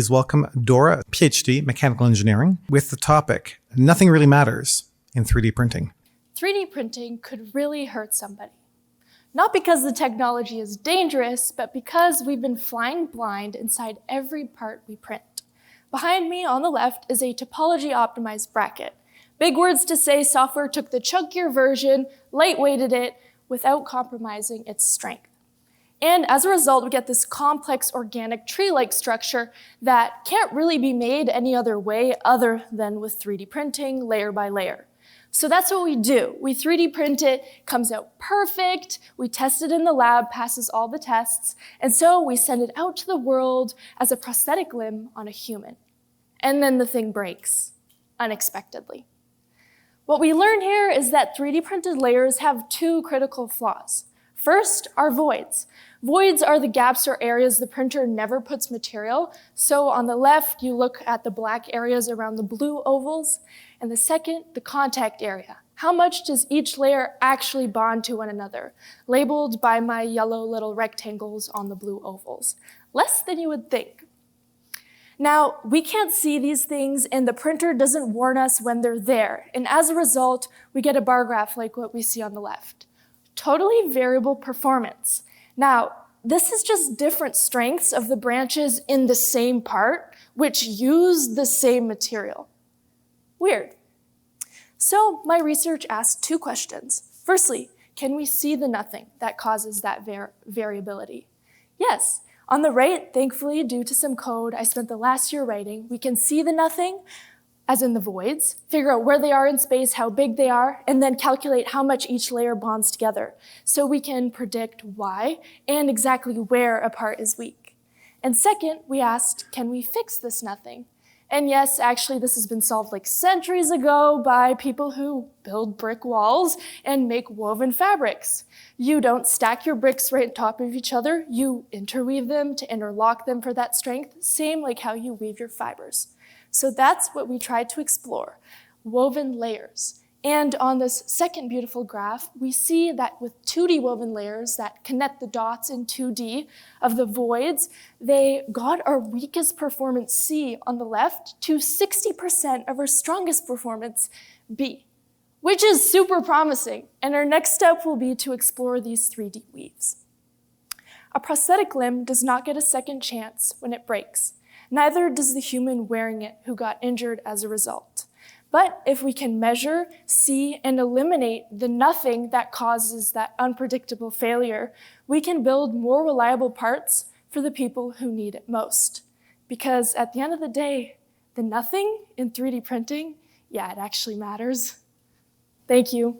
Please welcome Dora, PhD, Mechanical Engineering, with the topic, Nothing Really Matters in 3D Printing. 3D printing could really hurt somebody. Not because the technology is dangerous, but because we've been flying blind inside every part we print. Behind me on the left is a topology-optimized bracket. Big words to say software took the chunkier version, lightweighted it, without compromising its strength. And as a result, we get this complex organic tree-like structure that can't really be made any other way other than with 3D printing, layer by layer. So that's what we do. We 3D print it, comes out perfect, we test it in the lab, passes all the tests, and so we send it out to the world as a prosthetic limb on a human. And then the thing breaks, unexpectedly. What we learn here is that 3D printed layers have two critical flaws. First are voids. Voids are the gaps or areas the printer never puts material. So on the left, you look at the black areas around the blue ovals. And the second, the contact area. How much does each layer actually bond to one another? Labeled by my yellow little rectangles on the blue ovals. Less than you would think. Now, we can't see these things and the printer doesn't warn us when they're there. And as a result, we get a bar graph like what we see on the left. Totally variable performance. Now, this is just different strengths of the branches in the same part, which use the same material. Weird. So my research asked two questions. Firstly, can we see the nothing that causes that variability? Yes. On the right, thankfully, due to some code I spent the last year writing, we can see the nothing, as in the voids, figure out where they are in space, how big they are, and then calculate how much each layer bonds together. So we can predict why and exactly where a part is weak. And second, we asked, can we fix this nothing? And yes, actually, this has been solved like centuries ago by people who build brick walls and make woven fabrics. You don't stack your bricks right on top of each other. You interweave them to interlock them for that strength, same like how you weave your fibers. So that's what we tried to explore, woven layers. And on this second beautiful graph, we see that with 2D woven layers that connect the dots in 2D of the voids, they got our weakest performance C on the left to 60% of our strongest performance B, which is super promising. And our next step will be to explore these 3D weaves. A prosthetic limb does not get a second chance when it breaks. Neither does the human wearing it who got injured as a result. But if we can measure, see, and eliminate the nothing that causes that unpredictable failure, we can build more reliable parts for the people who need it most. Because at the end of the day, the nothing in 3D printing, yeah, it actually matters. Thank you.